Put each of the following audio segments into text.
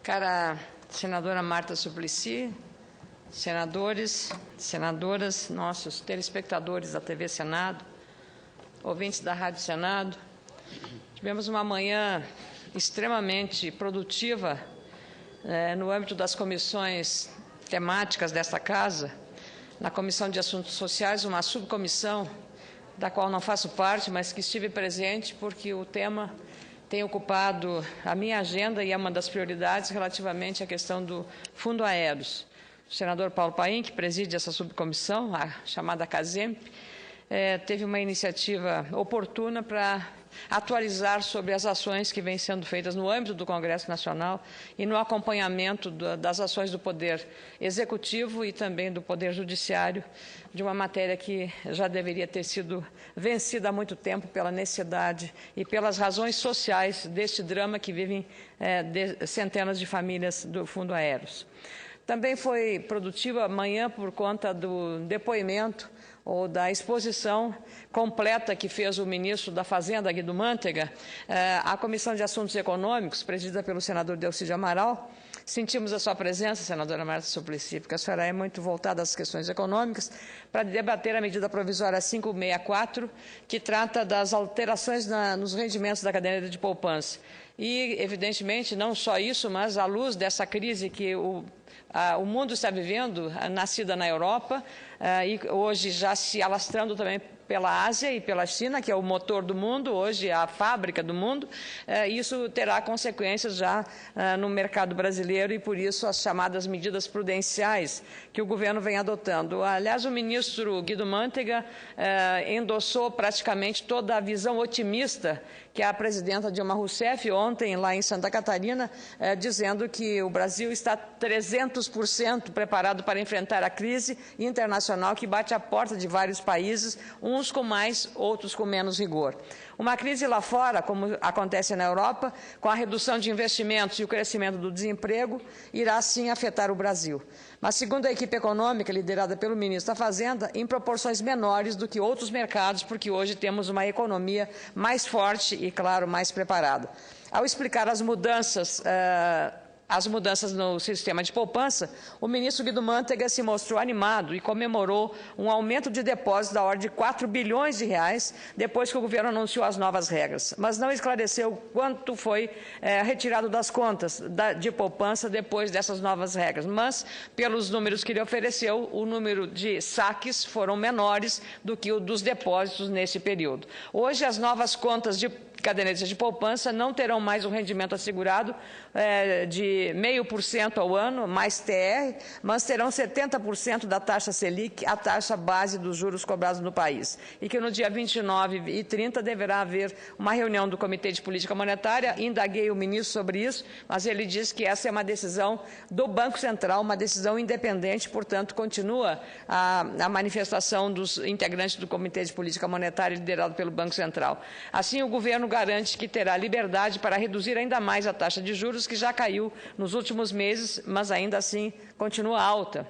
Cara senadora Marta Suplicy, senadores, senadoras, nossos telespectadores da TV Senado, ouvintes da Rádio Senado, tivemos uma manhã extremamente produtiva no âmbito das comissões temáticas desta Casa, na Comissão de Assuntos Sociais, uma subcomissão da qual não faço parte, mas que estive presente porque o tema tem ocupado a minha agenda e é uma das prioridades relativamente à questão do Fundo Aeros. O senador Paulo Paim, que preside essa subcomissão, a chamada CASEMP, teve uma iniciativa oportuna para atualizar sobre as ações que vêm sendo feitas no âmbito do Congresso Nacional e no acompanhamento das ações do Poder Executivo e também do Poder Judiciário, de uma matéria que já deveria ter sido vencida há muito tempo pela necessidade e pelas razões sociais deste drama que vivem centenas de famílias do Fundo Aeros. Também foi produtiva amanhã por conta do depoimento ou da exposição completa que fez o ministro da Fazenda, Guido Mantega, à Comissão de Assuntos Econômicos, presidida pelo senador Delcídio Amaral. Sentimos a sua presença, senadora Marta Suplicy, porque a senhora é muito voltada às questões econômicas, para debater a medida provisória 564, que trata das alterações nos rendimentos da caderneta de poupança. E, evidentemente, não só isso, mas à luz dessa crise que o mundo está vivendo, nascida na Europa, e hoje já se alastrando também pela Ásia e pela China, que é o motor do mundo, hoje é a fábrica do mundo, isso terá consequências já no mercado brasileiro e, por isso, as chamadas medidas prudenciais que o governo vem adotando. Aliás, o ministro Guido Mantega endossou praticamente toda a visão otimista que a presidenta Dilma Rousseff, ontem, lá em Santa Catarina, dizendo que o Brasil está 300% preparado para enfrentar a crise internacional que bate à porta de vários países, uns com mais, outros com menos rigor. Uma crise lá fora, como acontece na Europa, com a redução de investimentos e o crescimento do desemprego, irá sim afetar o Brasil. Mas, segundo a equipe econômica liderada pelo ministro da Fazenda, em proporções menores do que outros mercados, porque hoje temos uma economia mais forte e, claro, mais preparada. Ao explicar as mudanças no sistema de poupança, o ministro Guido Mantega se mostrou animado e comemorou um aumento de depósitos da ordem de 4 bilhões de reais depois que o governo anunciou as novas regras, mas não esclareceu quanto foi retirado das contas de poupança depois dessas novas regras. Mas, pelos números que ele ofereceu, o número de saques foram menores do que o dos depósitos nesse período. Hoje, as novas contas de cadernetas de poupança não terão mais um rendimento assegurado de 0,5% ao ano, mais TR, mas terão 70% da taxa Selic, a taxa base dos juros cobrados no país. E que no dia 29 e 30 deverá haver uma reunião do Comitê de Política Monetária, indaguei o ministro sobre isso, mas ele disse que essa é uma decisão do Banco Central, uma decisão independente, portanto, continua a manifestação dos integrantes do Comitê de Política Monetária liderado pelo Banco Central. Assim, o governo garante que terá liberdade para reduzir ainda mais a taxa de juros, que já caiu nos últimos meses, mas ainda assim continua alta,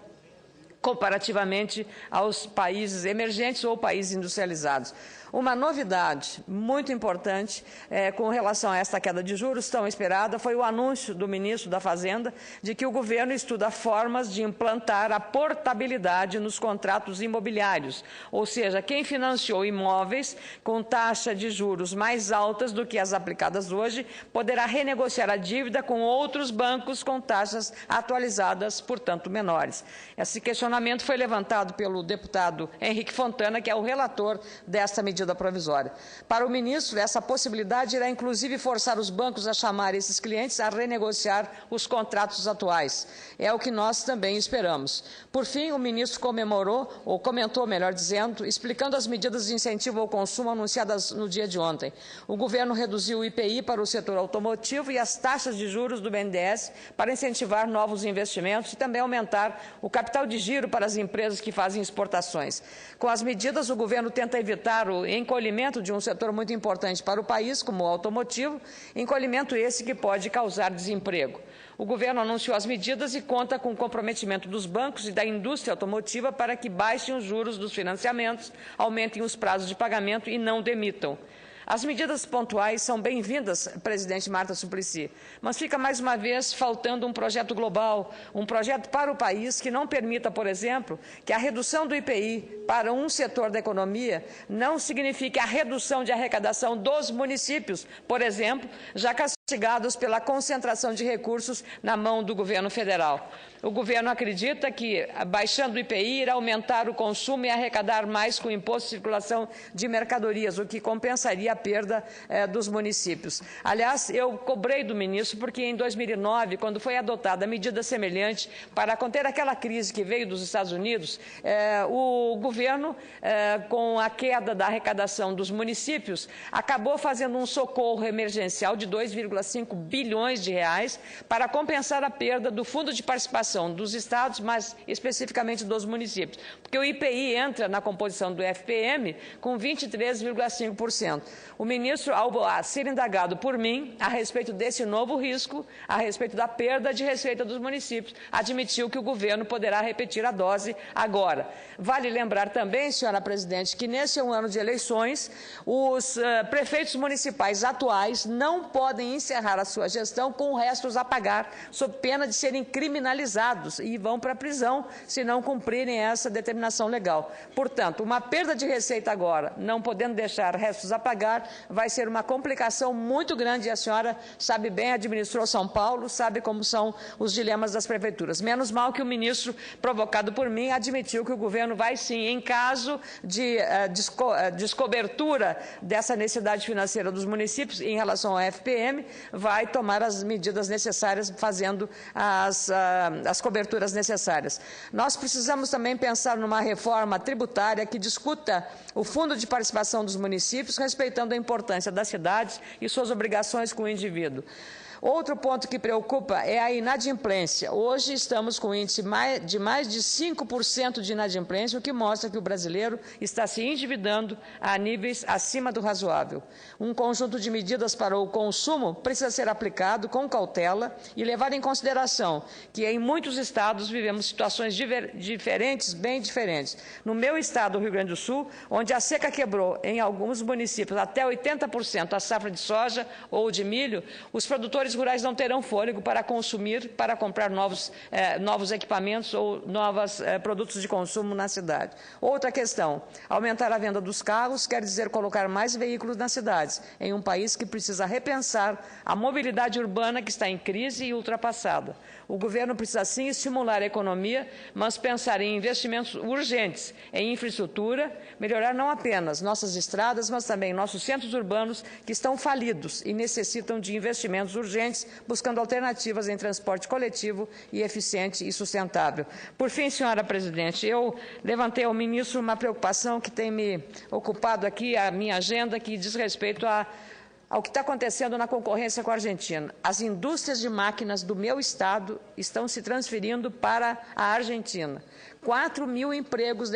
comparativamente aos países emergentes ou países industrializados. Uma novidade muito importante com relação a esta queda de juros tão esperada foi o anúncio do ministro da Fazenda de que o governo estuda formas de implantar a portabilidade nos contratos imobiliários, ou seja, quem financiou imóveis com taxa de juros mais altas do que as aplicadas hoje poderá renegociar a dívida com outros bancos com taxas atualizadas, portanto, menores. Esse questionamento foi levantado pelo deputado Henrique Fontana, que é o relator desta medida provisória. Para o ministro, essa possibilidade irá inclusive forçar os bancos a chamar esses clientes a renegociar os contratos atuais. É o que nós também esperamos. Por fim, o ministro comentou, melhor dizendo, explicando as medidas de incentivo ao consumo anunciadas no dia de ontem. O governo reduziu o IPI para o setor automotivo e as taxas de juros do BNDES para incentivar novos investimentos e também aumentar o capital de giro para as empresas que fazem exportações. Com as medidas, o governo tenta evitar o encolhimento de um setor muito importante para o país, como o automotivo, encolhimento esse que pode causar desemprego. O governo anunciou as medidas e conta com o comprometimento dos bancos e da indústria automotiva para que baixem os juros dos financiamentos, aumentem os prazos de pagamento e não demitam. As medidas pontuais são bem-vindas, presidente Marta Suplicy, mas fica mais uma vez faltando um projeto global, um projeto para o país que não permita, por exemplo, que a redução do IPI para um setor da economia não signifique a redução de arrecadação dos municípios, por exemplo, já castigados pela concentração de recursos na mão do governo federal. O governo acredita que, baixando o IPI, irá aumentar o consumo e arrecadar mais com o imposto de circulação de mercadorias, o que compensaria a perda dos municípios. Aliás, eu cobrei do ministro porque em 2009, quando foi adotada medida semelhante para conter aquela crise que veio dos Estados Unidos, o governo, com a queda da arrecadação dos municípios, acabou fazendo um socorro emergencial de 2,5 bilhões de reais para compensar a perda do fundo de participação dos estados, mas especificamente dos municípios, porque o IPI entra na composição do FPM com 23,5%. O ministro, ao ser indagado por mim a respeito desse novo risco, a respeito da perda de receita dos municípios, admitiu que o governo poderá repetir a dose agora. Vale lembrar também, senhora presidente, que nesse é um ano de eleições, os prefeitos municipais atuais não podem encerrar a sua gestão com restos a pagar, sob pena de serem criminalizados e vão para a prisão se não cumprirem essa determinação legal. Portanto, uma perda de receita agora, não podendo deixar restos a pagar, vai ser uma complicação muito grande e a senhora sabe bem, administrou São Paulo, sabe como são os dilemas das prefeituras. Menos mal que o ministro, provocado por mim, admitiu que o governo vai sim, em caso de descobertura dessa necessidade financeira dos municípios em relação ao FPM, vai tomar as medidas necessárias, fazendo as coberturas necessárias. Nós precisamos também pensar numa reforma tributária que discuta o fundo de participação dos municípios, respeitando a importância das cidades e suas obrigações com o indivíduo. Outro ponto que preocupa é a inadimplência. Hoje estamos com um índice de mais de 5% de inadimplência, o que mostra que o brasileiro está se endividando a níveis acima do razoável. Um conjunto de medidas para o consumo precisa ser aplicado com cautela e levar em consideração que em muitos estados vivemos situações diferentes, bem diferentes. No meu estado, o Rio Grande do Sul, onde a seca quebrou em alguns municípios até 80% a safra de soja ou de milho, os produtores rurais não terão fôlego para consumir, para comprar novos equipamentos ou novos produtos de consumo na cidade. Outra questão, aumentar a venda dos carros quer dizer colocar mais veículos nas cidades, em um país que precisa repensar a mobilidade urbana que está em crise e ultrapassada. O governo precisa sim estimular a economia, mas pensar em investimentos urgentes em infraestrutura, melhorar não apenas nossas estradas, mas também nossos centros urbanos que estão falidos e necessitam de investimentos urgentes, buscando alternativas em transporte coletivo e eficiente e sustentável. Por fim, senhora presidente, eu levantei ao ministro uma preocupação que tem me ocupado aqui, a minha agenda, que diz respeito ao que está acontecendo na concorrência com a Argentina. As indústrias de máquinas do meu estado estão se transferindo para a Argentina. 4.000 empregos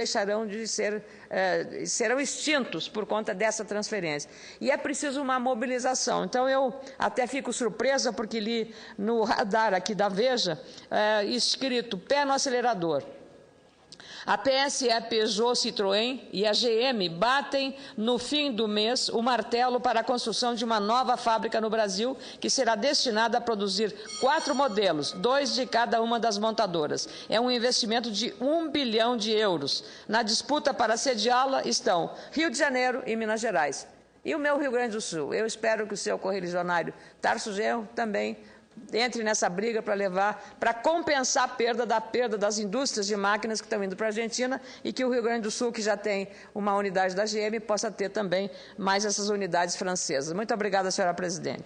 serão extintos por conta dessa transferência. E é preciso uma mobilização. Então, eu até fico surpresa porque li no radar aqui da Veja, escrito pé no acelerador. A PSE, Peugeot, Citroën e a GM batem no fim do mês o martelo para a construção de uma nova fábrica no Brasil, que será destinada a produzir 4 modelos, 2 de cada uma das montadoras. É um investimento de 1 bilhão de euros. Na disputa para sediá-la estão Rio de Janeiro e Minas Gerais. E o meu Rio Grande do Sul. Eu espero que o seu correligionário Tarso Genro também entre nessa briga para compensar a perda das indústrias de máquinas que estão indo para a Argentina e que o Rio Grande do Sul, que já tem uma unidade da GM, possa ter também mais essas unidades francesas. Muito obrigada, senhora presidente.